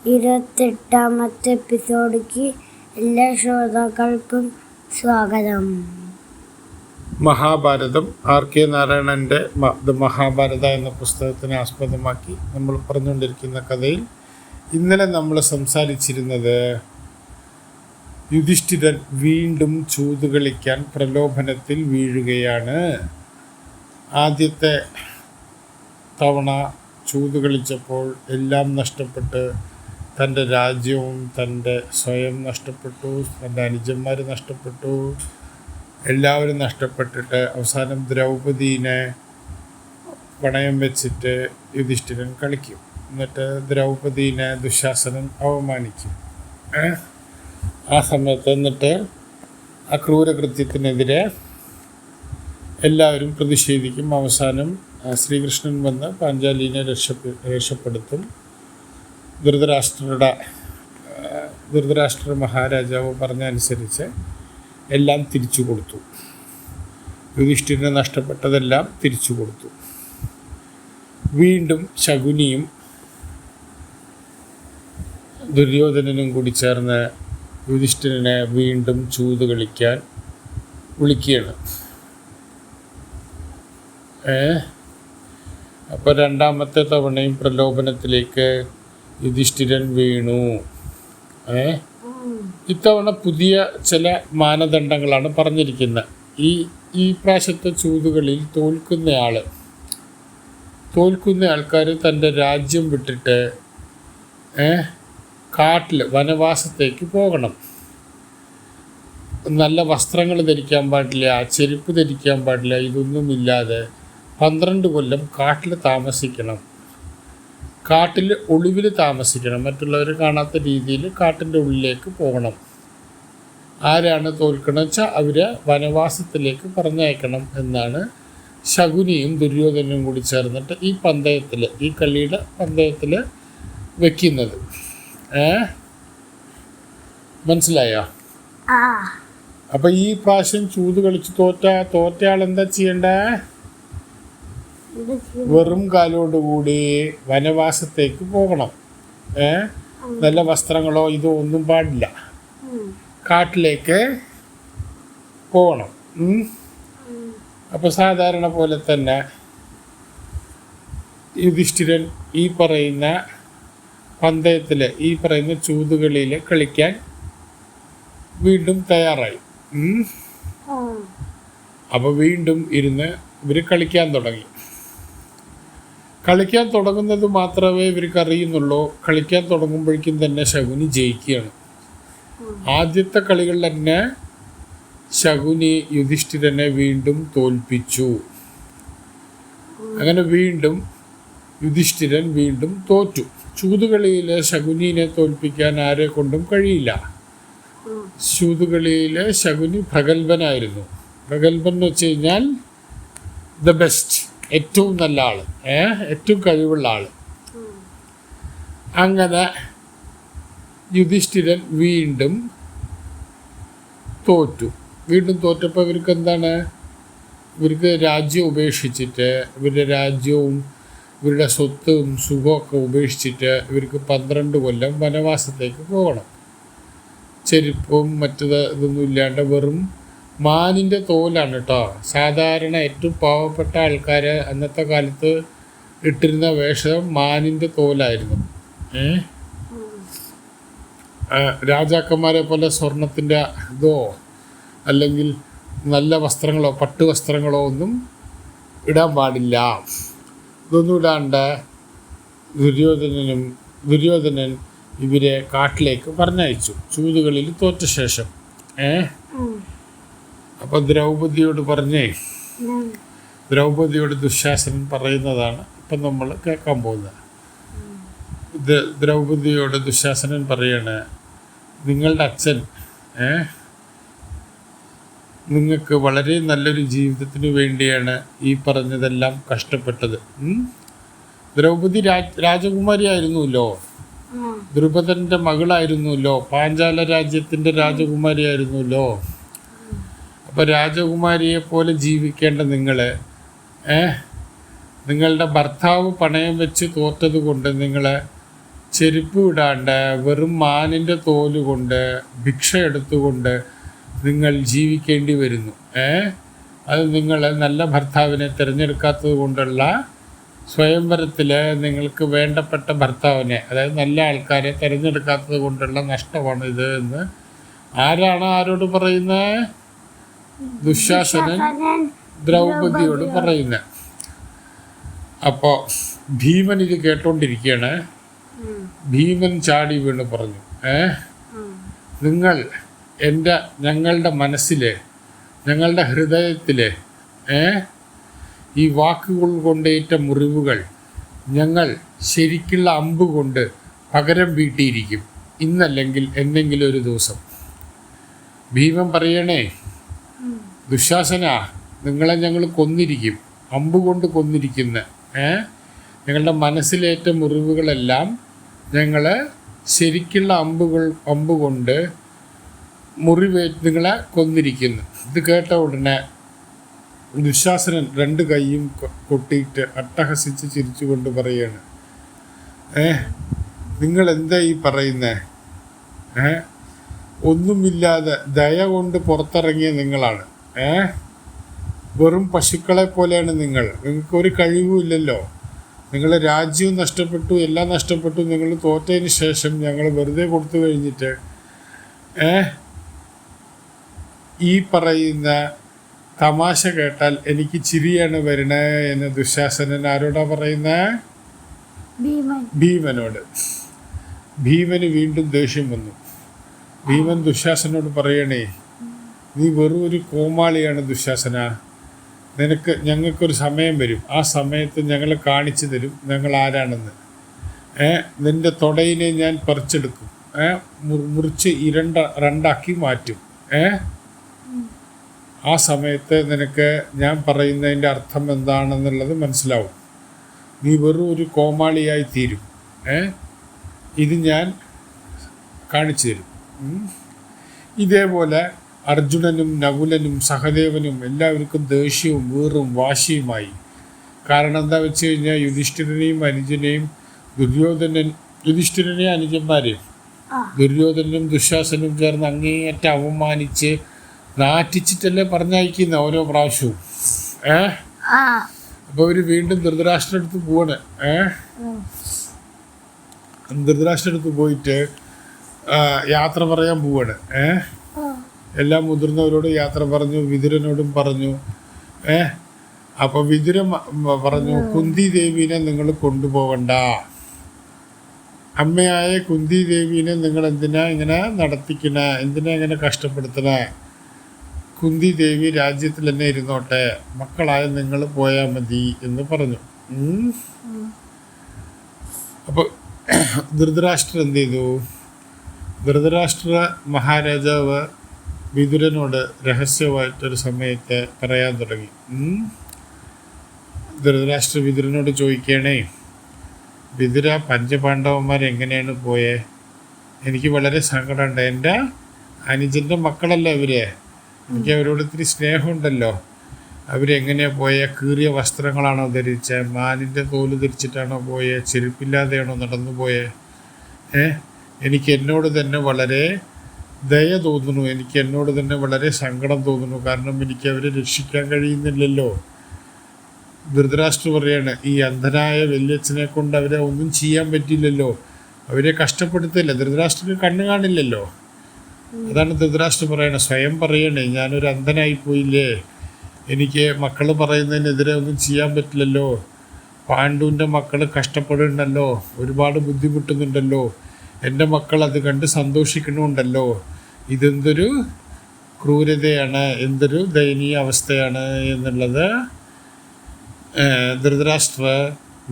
28-ാമത്തെ എപ്പിസോഡിലേക്ക് എല്ലാ ശ്രോതാക്കൾക്കും സ്വാഗതം. മഹാഭാരതം R.K. നാരായണൻ്റെ മഹാഭാരത എന്ന പുസ്തകത്തിനെ ആസ്പദമാക്കി നമ്മൾ പറഞ്ഞുകൊണ്ടിരിക്കുന്ന കഥയിൽ ഇന്നലെ നമ്മൾ സംസാരിച്ചിരുന്നത് യുധിഷ്ഠിരൻ വീണ്ടും ചൂതുകളിക്കാൻ പ്രലോഭനത്തിൽ വീഴുകയാണ്. ആദ്യത്തെ തവണ ചൂതുകളിച്ചപ്പോൾ എല്ലാം നഷ്ടപ്പെട്ട് തൻ്റെ രാജ്യവും തൻ്റെ സ്വയം നഷ്ടപ്പെട്ടു, തൻ്റെ അനുജന്മാർ നഷ്ടപ്പെട്ടു, എല്ലാവരും നഷ്ടപ്പെട്ടിട്ട് അവസാനം ദ്രൗപദീനെ പണയം വെച്ചിട്ട് യുധിഷ്ഠിരൻ കളിക്കും. എന്നിട്ട് ദ്രൗപദീനെ ദുശാസനൻ അവമാനിക്കും. ആ സമയത്ത് എന്നിട്ട് ആ ക്രൂരകൃത്യത്തിനെതിരെ എല്ലാവരും പ്രതിഷേധിക്കും. അവസാനം ശ്രീകൃഷ്ണൻ വന്ന് പാഞ്ചാലിനെ രക്ഷപ്പെടുത്തും. ധൃതരാഷ്ട്ര മഹാരാജാവ് പറഞ്ഞ അനുസരിച്ച് എല്ലാം തിരിച്ചു കൊടുത്തു. യുധിഷ്ഠിരന് നഷ്ടപ്പെട്ടതെല്ലാം തിരിച്ചു കൊടുത്തു. വീണ്ടും ശകുനിയും ദുര്യോധനനും കൂടി ചേർന്ന് യുധിഷ്ഠിരനെ വീണ്ടും ചൂത് കളിക്കാൻ വിളിക്കുകയാണ്. അപ്പോൾ രണ്ടാമത്തെ തവണയും പ്രലോഭനത്തിലേക്ക് യുധിഷ്ഠിരൻ വീണു. ഇത്തവണ പുതിയ ചില മാനദണ്ഡങ്ങളാണ് പറഞ്ഞിരിക്കുന്നത്. ഈ പ്രാവശ്യത്തെ ചൂതുകളിൽ തോൽക്കുന്ന ആൾക്കാർ തൻ്റെ രാജ്യം വിട്ടിട്ട് കാട്ടിൽ വനവാസത്തേക്ക് പോകണം. നല്ല വസ്ത്രങ്ങൾ ധരിക്കാൻ പാടില്ല, ചെരുപ്പ് ധരിക്കാൻ പാടില്ല, ഇതൊന്നുമില്ലാതെ 12 കൊല്ലം കാട്ടിൽ താമസിക്കണം. കാട്ടിൽ ഒളിവിൽ താമസിക്കണം. മറ്റുള്ളവർ കാണാത്ത രീതിയിൽ കാട്ടിൻ്റെ ഉള്ളിലേക്ക് പോകണം. ആരാണ് തോൽക്കണമെന്ന് വെച്ചാൽ അവരെ വനവാസത്തിലേക്ക് പറഞ്ഞയക്കണം എന്നാണ് ശകുനിയും ദുര്യോധനനും കൂടി ചേർന്നിട്ട് ഈ കളിയുടെ പന്തയത്തിൽ വെക്കുന്നത്. മനസ്സിലായോ? അപ്പം ഈ പ്രാവശ്യം ചൂത് കളിച്ച് തോറ്റ ആളെന്താ ചെയ്യണ്ടേ? വെറും കാലോടുകൂടി വനവാസത്തേക്ക് പോകണം. നല്ല വസ്ത്രങ്ങളോ ഇതോ ഒന്നും പാടില്ല. കാട്ടിലേക്ക് പോകണം. അപ്പോൾ സാധാരണ പോലെ തന്നെ യുധിഷ്ഠിരൻ ഈ പറയുന്ന പന്തയത്തിൽ ഈ പറയുന്ന ചൂതുകളിൽ കളിക്കാൻ വീണ്ടും തയ്യാറായി. അപ്പോൾ വീണ്ടും ഇരുന്ന് ഇവർ കളിക്കാൻ തുടങ്ങി. കളിക്കാൻ തുടങ്ങുന്നത് മാത്രമേ ഇവർക്ക് അറിയുന്നുള്ളൂ. കളിക്കാൻ തുടങ്ങുമ്പോഴേക്കും തന്നെ ശകുനി ജയിക്കുകയാണ്. ആദ്യത്തെ കളികളിൽ തന്നെ ശകുനി യുധിഷ്ഠിരനെ വീണ്ടും തോൽപ്പിച്ചു. അങ്ങനെ വീണ്ടും യുധിഷ്ഠിരൻ വീണ്ടും തോറ്റു. ചൂതുകളിയിൽ ശകുനിനെ തോൽപ്പിക്കാൻ ആരെ കൊണ്ടും കഴിയില്ല. ചൂതുകളിയിൽ ശകുനി പ്രഗത്ഭനായിരുന്നു. പ്രഗത്ഭൻ എന്ന് വെച്ച് കഴിഞ്ഞാൽ ദ ബെസ്റ്റ്, ഏറ്റവും നല്ല ആള്, ഏറ്റവും കഴിവുള്ള ആള്. അങ്ങനെ യുധിഷ്ഠിരൻ വീണ്ടും തോറ്റു. വീണ്ടും തോറ്റപ്പോൾ ഇവർക്ക് രാജ്യം ഉപേക്ഷിച്ചിട്ട്, ഇവരുടെ രാജ്യവും ഇവരുടെ സ്വത്തും സുഖമൊക്കെ ഉപേക്ഷിച്ചിട്ട് ഇവർക്ക് 12 കൊല്ലം വനവാസത്തേക്ക് പോകണം. ചെരുപ്പും ഇതൊന്നും ഇല്ലാണ്ട് വെറും മാനിൻ്റെ തോലാണ് കേട്ടോ. സാധാരണ ഏറ്റവും പാവപ്പെട്ട ആൾക്കാർ അന്നത്തെ കാലത്ത് ഇട്ടിരുന്ന വേഷം മാനിൻ്റെ തോലായിരുന്നു. രാജാക്കന്മാരെ പോലെ സ്വർണത്തിൻ്റെ ഇതോ അല്ലെങ്കിൽ നല്ല വസ്ത്രങ്ങളോ പട്ടുവസ്ത്രങ്ങളോ ഒന്നും ഇടാൻ പാടില്ല. ഇതൊന്നും ഇടാണ്ട് ദുര്യോധനൻ ഇവരെ കാട്ടിലേക്ക് പറഞ്ഞയച്ചു ചൂതുകളിൽ തോറ്റ ശേഷം. അപ്പം ദ്രൗപദിയോട് ദുശാസനൻ പറയുന്നതാണ് ഇപ്പം നമ്മൾ കേൾക്കാൻ പോകുന്നത്. ദ്രൗപദിയോട് ദുശാസനൻ പറയാണ്, നിങ്ങളുടെ അച്ഛൻ നിങ്ങൾക്ക് വളരെ നല്ലൊരു ജീവിതത്തിന് വേണ്ടിയാണ് ഈ പറഞ്ഞതെല്ലാം കഷ്ടപ്പെട്ടത്. ദ്രൗപദി രാജകുമാരി ആയിരുന്നല്ലോ, ദ്രുപദൻ്റെ മകളായിരുന്നല്ലോ, പാഞ്ചാല രാജ്യത്തിൻ്റെ രാജകുമാരി ആയിരുന്നല്ലോ. അപ്പോൾ രാജകുമാരിയെ പോലെ ജീവിക്കേണ്ട നിങ്ങളുടെ ഭർത്താവ് പണയം വെച്ച് തോറ്റത് കൊണ്ട് നിങ്ങൾ ചെരുപ്പ് ഇടാണ്ട് വെറും മാനിൻ്റെ തോല് കൊണ്ട് ഭിക്ഷ എടുത്തുകൊണ്ട് നിങ്ങൾ ജീവിക്കേണ്ടി വരുന്നു. അത് നിങ്ങൾ നല്ല ഭർത്താവിനെ തിരഞ്ഞെടുക്കാത്തത് കൊണ്ടുള്ള സ്വയംവരത്തിൽ നിങ്ങൾക്ക് വേണ്ടപ്പെട്ട ഭർത്താവിനെ, അതായത് നല്ല ആൾക്കാരെ തിരഞ്ഞെടുക്കാത്തത് കൊണ്ടുള്ള നഷ്ടമാണ് ഇത് എന്ന് ആരാണ് ആരോട് പറയുന്നത്? ദുശാസനൻ ദ്രൗപദിയോട് പറയുന്നത്. അപ്പോൾ ഭീമൻ ഇത് കേട്ടോണ്ടിരിക്കുകയാണ്. ഭീമൻ ചാടി വീണ് പറഞ്ഞു, നിങ്ങൾ ഞങ്ങളുടെ മനസ്സിൽ, ഞങ്ങളുടെ ഹൃദയത്തിൽ ഈ വാക്കുകൾ കൊണ്ടേറ്റ മുറിവുകൾ ഞങ്ങൾ ശരിക്കുള്ള അമ്പ് കൊണ്ട് പകരം വീട്ടിയിരിക്കും, ഇന്നല്ലെങ്കിൽ എന്തെങ്കിലും ഒരു ദിവസം. ഭീമൻ പറയണേ, ദുശാസന, നിങ്ങളെ ഞങ്ങൾ കൊന്നിരിക്കും, അമ്പ് കൊണ്ട് കൊന്നിരിക്കുന്ന ഞങ്ങളുടെ മനസ്സിലേറ്റ മുറിവുകളെല്ലാം ഞങ്ങൾ ശരിക്കുള്ള അമ്പ് കൊണ്ട് നിങ്ങളെ കൊന്നിരിക്കുന്നു. ഇത് കേട്ട ഉടനെ ദുശാസനൻ 2 കൈയും കൊട്ടിയിട്ട് അട്ടഹസിച്ച് ചിരിച്ചുകൊണ്ട് പറയാണ്, നിങ്ങൾ എന്താ ഈ പറയുന്നേ? ഒന്നുമില്ലാതെ ദയ കൊണ്ട് പുറത്തിറങ്ങിയ നിങ്ങളാണ്. വെറും പശുക്കളെ പോലെയാണ് നിങ്ങൾക്ക് ഒരു കഴിവുമില്ലല്ലോ. നിങ്ങൾ രാജ്യവും നഷ്ടപ്പെട്ടു, എല്ലാം നഷ്ടപ്പെട്ടു. നിങ്ങൾ തോറ്റതിന് ശേഷം ഞങ്ങൾ വെറുതെ കൊടുത്തു കഴിഞ്ഞിട്ട് ഈ പറയുന്ന തമാശ കേട്ടാൽ എനിക്ക് ചിരിയാണ് വരണേ എന്ന് ദുശാസനൻ ആരോടാ പറയുന്നത്? ഭീമനോട്. ഭീമന് വീണ്ടും ദേഷ്യം വന്നു. ഭീമൻ ദുശാസനോട് പറയണേ, നീ വെറും ഒരു കോമാളിയാണ് ദുശാസന. ഞങ്ങൾക്കൊരു സമയം വരും, ആ സമയത്ത് ഞങ്ങൾ കാണിച്ചു തരും ഞങ്ങൾ ആരാണെന്ന്. നിന്റെ തൊടയിനെ ഞാൻ പറിച്ചെടുക്കും, മുറിച്ച് രണ്ടാക്കി മാറ്റും. ആ സമയത്ത് നിനക്ക് ഞാൻ പറയുന്നതിൻ്റെ അർത്ഥം എന്താണെന്നുള്ളത് മനസ്സിലാവും. നീ വെറും ഒരു കോമാളിയായി തീരും. ഇത് ഞാൻ കാണിച്ചു തരും. ഇതേപോലെ അർജുനനും നകുലനും സഹദേവനും എല്ലാവർക്കും ദേഷ്യവും വീറും വാശിയുമായി. കാരണം എന്താ വെച്ച് കഴിഞ്ഞാൽ യുധിഷ്ഠിരനെയും അനുജനെയും യുധിഷ്ഠിരനെയും അനുജന്മാരെയും ദുര്യോധനനും ദുശാസനും ചേർന്ന് അങ്ങേയറ്റ അവമാനിച്ച് നാറ്റിച്ചിട്ടല്ലേ പറഞ്ഞയക്കുന്ന ഓരോ പ്രാവശ്യവും. അപ്പോൾ അവർ വീണ്ടും ധൃതരാഷ്ട്രടുത്ത് പോവാണ്. ധൃതരാഷ്ട്രടുത്ത് പോയിട്ട് യാത്ര പറയാൻ പോവാണ്. എല്ലാ മുതിർന്നവരോടും യാത്ര പറഞ്ഞു, വിതുരനോടും പറഞ്ഞു. അപ്പോൾ വിതുരൻ പറഞ്ഞു, കുന്തി ദേവീനെ നിങ്ങൾ കൊണ്ടുപോകണ്ട. അമ്മയായ കുന്തി ദേവീനെ നിങ്ങൾ എന്തിനാ ഇങ്ങനെ നടത്തിക്കണേ, എന്തിനാ ഇങ്ങനെ കഷ്ടപ്പെടുത്തണേ? കുന്തി ദേവി രാജ്യത്തിൽ തന്നെ ഇരുന്നോട്ടെ, മക്കളായ നിങ്ങൾ പോയാൽ മതി എന്ന് പറഞ്ഞു. അപ്പോൾ ധൃതരാഷ്ട്രർ എന്ത് ചെയ്തു? ധൃതരാഷ്ട്ര മഹാരാജാവ് വിതുരനോട് രഹസ്യമായിട്ടൊരു സമയത്ത് പറയാൻ തുടങ്ങി. ധൃതരാഷ്ട്ര വിതുരനോട് ചോദിക്കണേ, വിതുര, പഞ്ചപാണ്ഡവന്മാർ എങ്ങനെയാണ് പോയേ? എനിക്ക് വളരെ സങ്കടമുണ്ട്. എൻ്റെ അനുജൻ്റെ മക്കളല്ലേ അവര്, എനിക്ക് അവരോട് ഇത്തിരി സ്നേഹമുണ്ടല്ലോ. അവരെങ്ങനെയാണ് പോയേ? കീറിയ വസ്ത്രങ്ങളാണോ ധരിച്ചേ? മാനിൻ്റെ തോല് ധരിച്ചിട്ടാണോ പോയേ? ചെരുപ്പില്ലാതെയാണോ നടന്നു പോയേ? എനിക്ക് എന്നോട് തന്നെ വളരെ ദയ തോന്നുന്നു, എനിക്ക് എന്നോട് തന്നെ വളരെ സങ്കടം തോന്നുന്നു. കാരണം എനിക്ക് അവരെ രക്ഷിക്കാൻ കഴിയുന്നില്ലല്ലോ. ധൃതരാഷ്ട്ര പറയാണ്, ഈ അന്ധനായ വല്യച്ഛനെ കൊണ്ട് അവരെ ഒന്നും ചെയ്യാൻ പറ്റില്ലല്ലോ, അവരെ കഷ്ടപ്പെടുത്തില്ല. ധൃതരാഷ്ട്രക്ക് കണ്ണ് കാണില്ലല്ലോ. അതാണ് ധൃതരാഷ്ട്ര പറയണത്. സ്വയം പറയണേ, ഞാനൊരു അന്ധനായി പോയില്ലേ, എനിക്ക് മക്കൾ പറയുന്നതിനെതിരെ ഒന്നും ചെയ്യാൻ പറ്റില്ലല്ലോ. പാണ്ഡുവിൻ്റെ മക്കൾ കഷ്ടപ്പെടുന്നുണ്ടല്ലോ, ഒരുപാട് ബുദ്ധിമുട്ടുന്നുണ്ടല്ലോ, എൻ്റെ മക്കൾ അത് കണ്ട് സന്തോഷിക്കണമുണ്ടല്ലോ. ഇതെന്തൊരു ക്രൂരതയാണ്, എന്തൊരു ദയനീയ അവസ്ഥയാണ് എന്നുള്ളത് ധൃതരാഷ്ട്ര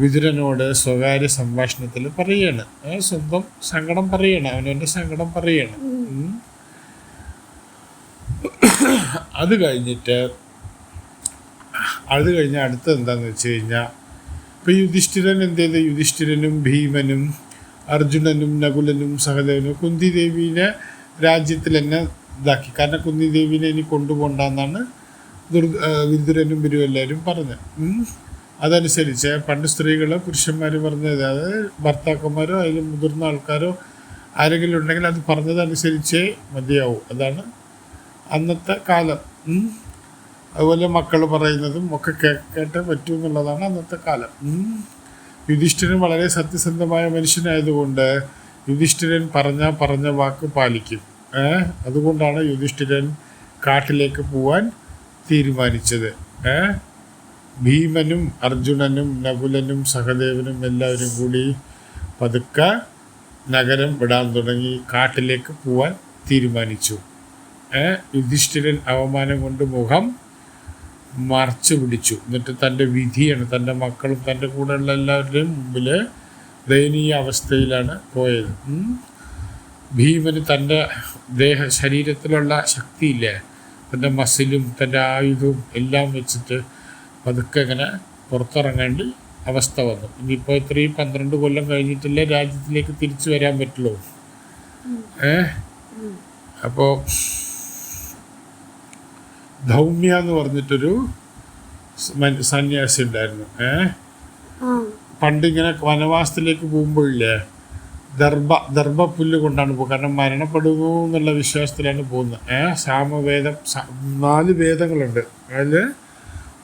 വിതുരനോട് സ്വകാര്യ സംഭാഷണത്തിൽ പറയാണ്. സ്വന്തം സങ്കടം പറയണം, അവനവൻ്റെ സങ്കടം പറയണം. അത് കഴിഞ്ഞ് അടുത്തത് എന്താണെന്ന് വെച്ച് കഴിഞ്ഞാൽ, ഇപ്പം യുധിഷ്ഠിരൻ എന്ത് ചെയ്ത്? യുധിഷ്ഠിരനും ഭീമനും അർജുനനും നകുലനും സഹദേവനും കുന്തി ദേവീനെ രാജ്യത്തിൽ തന്നെ ഇതാക്കി. കാരണം കുന്തി ദേവീനെ ഇനി കൊണ്ടുപോകണ്ടെന്നാണ് വിതുരനും എല്ലാവരും പറഞ്ഞത്. അതനുസരിച്ച് പണ്ട് സ്ത്രീകൾ പുരുഷന്മാർ പറഞ്ഞത്, അതായത് ഭർത്താക്കന്മാരോ അതിൽ മുതിർന്ന ആൾക്കാരോ ആരെങ്കിലും ഉണ്ടെങ്കിൽ അത് പറഞ്ഞതനുസരിച്ചേ മതിയാവും. അതാണ് അന്നത്തെ കാലം. അതുപോലെ മക്കൾ പറയുന്നതും ഒക്കെ കേട്ടേ പറ്റൂ എന്നുള്ളതാണ് അന്നത്തെ കാലം. യുധിഷ്ഠിരൻ വളരെ സത്യസന്ധമായ മനുഷ്യനായതുകൊണ്ട് യുധിഷ്ഠിരൻ പറഞ്ഞ വാക്ക് പാലിക്കും. അതുകൊണ്ടാണ് യുധിഷ്ഠിരൻ കാട്ടിലേക്ക് പോവാൻ തീരുമാനിച്ചത്. ഭീമനും അർജുനനും നകുലനും സഹദേവനും എല്ലാവരും കൂടി പതുക്കെ നഗരം വിടാൻ തുടങ്ങി, കാട്ടിലേക്ക് പോവാൻ തീരുമാനിച്ചു. യുധിഷ്ഠിരൻ അവമാനം കൊണ്ട് മുഖം മറച്ചു പിടിച്ചു. എന്നിട്ട് തൻ്റെ വിധിയാണ്, തൻ്റെ മക്കളും തൻ്റെ കൂടെയുള്ള എല്ലാവരുടെയും മുമ്പിൽ ദയനീയ അവസ്ഥയിലാണ് പോയത്. ഭീമന് തൻ്റെ ശരീരത്തിലുള്ള ശക്തിയില്ലേ, തൻ്റെ മസിലും തൻ്റെ ആയുധവും എല്ലാം വെച്ചിട്ട് പതുക്കെ ഇങ്ങനെ പുറത്തിറങ്ങേണ്ടി അവസ്ഥ വന്നു. ഇനിയിപ്പോൾ ഇത്രയും 12 കൊല്ലം കഴിഞ്ഞിട്ടല്ലേ രാജ്യത്തിലേക്ക് തിരിച്ചു വരാൻ പറ്റുള്ളൂ. അപ്പോൾ ധൗമ്യ എന്ന് പറഞ്ഞിട്ടൊരു സന്യാസി ഉണ്ടായിരുന്നു. പണ്ടിങ്ങനെ വനവാസത്തിലേക്ക് പോകുമ്പോഴില്ലേ ദർഭപ്പുല്ല് കൊണ്ടാണ് പോകുക. കാരണം മരണപ്പെടുന്നു എന്നുള്ള വിശ്വാസത്തിലാണ് പോകുന്നത്. സാമവേദം 4 വേദങ്ങളുണ്ട്. അതിൽ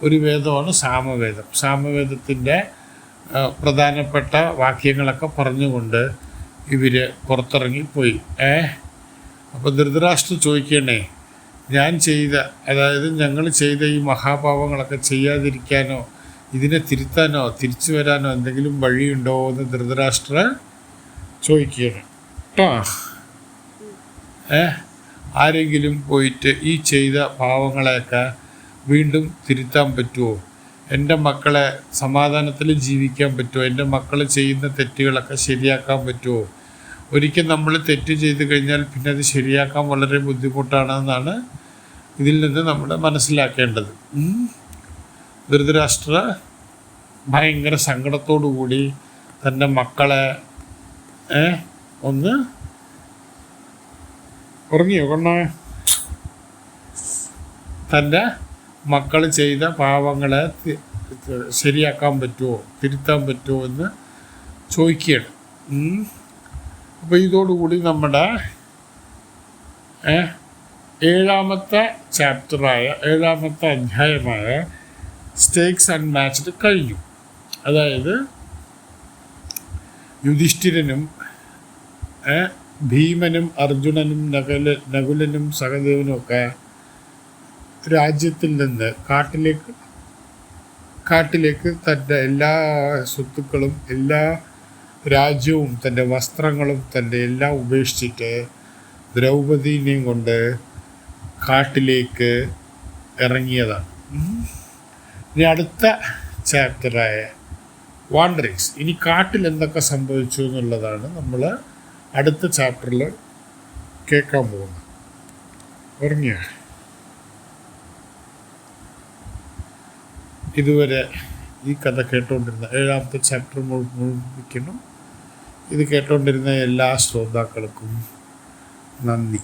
ഒരു വേദമാണ് സാമവേദം. സാമവേദത്തിൻ്റെ പ്രധാനപ്പെട്ട വാക്യങ്ങളൊക്കെ പറഞ്ഞുകൊണ്ട് ഇവർ പുറത്തിറങ്ങിപ്പോയി. അപ്പോൾ ധൃതരാഷ്ട്രം ചോദിക്കണേ, ഞാൻ ചെയ്ത, അതായത് ഞങ്ങൾ ചെയ്ത ഈ മഹാപാപങ്ങളൊക്കെ ചെയ്യാതിരിക്കാനോ ഇതിനെ തിരുത്താനോ തിരിച്ചു വരാനോ എന്തെങ്കിലും വഴിയുണ്ടോ എന്ന് ധൃതരാഷ്ട്ര ചോദിക്കുകയാണ് കേട്ടോ. ആരെങ്കിലും പോയിട്ട് ഈ ചെയ്ത പാവങ്ങളെയൊക്കെ വീണ്ടും തിരുത്താൻ പറ്റുമോ? എൻ്റെ മക്കളെ സമാധാനത്തിൽ ജീവിക്കാൻ പറ്റുമോ? എൻ്റെ മക്കൾ ചെയ്യുന്ന തെറ്റുകളൊക്കെ ശരിയാക്കാൻ പറ്റുമോ? ഒരിക്കൽ നമ്മൾ തെറ്റ് ചെയ്ത് കഴിഞ്ഞാൽ പിന്നെ അത് ശരിയാക്കാൻ വളരെ ബുദ്ധിമുട്ടാണെന്നാണ് ഇതിൽ നിന്ന് നമ്മൾ മനസ്സിലാക്കേണ്ടത്. ധൃതരാഷ്ട്ര ഭയങ്കര സങ്കടത്തോടു കൂടി തൻ്റെ മക്കളെ ഒന്ന് ഉറങ്ങിയോ കൊണ്ണോ, തൻ്റെ മക്കൾ ചെയ്ത പാവങ്ങളെ ശരിയാക്കാൻ പറ്റുമോ, തിരുത്താൻ പറ്റുമോ എന്ന് ചോദിക്കുകയാണ്. അപ്പോൾ ഇതോടുകൂടി നമ്മുടെ 7ാമത്തെ ചാപ്റ്ററായ 7ാമത്തെ അധ്യായമായ സ്റ്റേക്സ് അൺമാച്ച്ഡ് കഴിഞ്ഞു. അതായത് യുധിഷ്ഠിരനും ഭീമനും അർജുനനും നകുലനും സഹദേവനും ഒക്കെ രാജ്യത്തിൽ നിന്ന് കാട്ടിലേക്ക് തൻ്റെ എല്ലാ സ്വത്തുക്കളും എല്ലാ രാജ്യവും തൻ്റെ വസ്ത്രങ്ങളും തൻ്റെ എല്ലാം ഉപേക്ഷിച്ചിട്ട് ദ്രൗപദീനെയും കൊണ്ട് കാട്ടിലേക്ക് ഇറങ്ങിയതാണ്. ഇനി അടുത്ത ചാപ്റ്ററായ വാണ്ടറിങ്സ്, ഇനി കാട്ടിൽ എന്തൊക്കെ സംഭവിച്ചു എന്നുള്ളതാണ് നമ്മൾ അടുത്ത ചാപ്റ്ററിൽ കേൾക്കാൻ പോകുന്നത്. ഉറങ്ങിയ ഇതുവരെ ഈ കഥ കേട്ടുകൊണ്ടിരുന്ന 7ാമത്തെ ചാപ്റ്റർ മുഴുമിക്കുന്നു. ഇത് കേട്ടുകൊണ്ടിരുന്ന എല്ലാ ശ്രോതാക്കൾക്കും നന്ദി.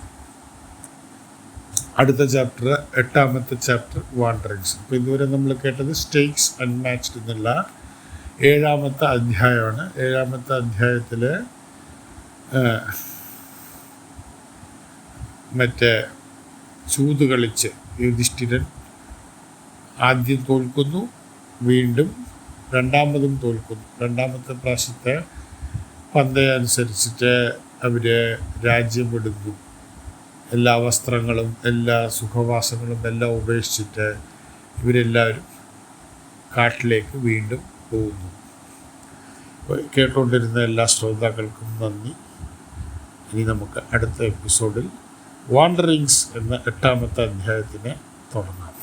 അടുത്ത ചാപ്റ്റർ 8ാമത്തെ ചാപ്റ്റർ വാണ്ടറിങ്സ്. അപ്പോൾ ഇതുവരെ നമ്മൾ കേട്ടത് സ്റ്റേക്സ് അൺമാച്ച്ഡ് എന്നുള്ള 7ാമത്തെ അധ്യായമാണ്. 7ാമത്തെ അധ്യായത്തിൽ മറ്റേ ചൂത് കളിച്ച് യുധിഷ്ഠിരൻ ആദ്യം തോൽക്കുന്നു, വീണ്ടും രണ്ടാമതും തോൽക്കുന്നു. രണ്ടാമത്തെ പ്രാവശ്യത്തെ പന്തയം അനുസരിച്ചിട്ട് അവർ രാജ്യം വിടുന്നു. എല്ലാ വസ്ത്രങ്ങളും എല്ലാ സുഖവാസങ്ങളും എല്ലാം ഉപേക്ഷിച്ചിട്ട് ഇവരെല്ലാവരും കാട്ടിലേക്ക് വീണ്ടും പോകുന്നു. കേട്ടുകൊണ്ടിരുന്ന എല്ലാ ശ്രോതാക്കൾക്കും നന്ദി. ഇനി നമുക്ക് അടുത്ത എപ്പിസോഡിൽ വാണ്ടറിങ്സ് എന്ന 8ാമത്തെ അധ്യായത്തിനെ തുടങ്ങാം.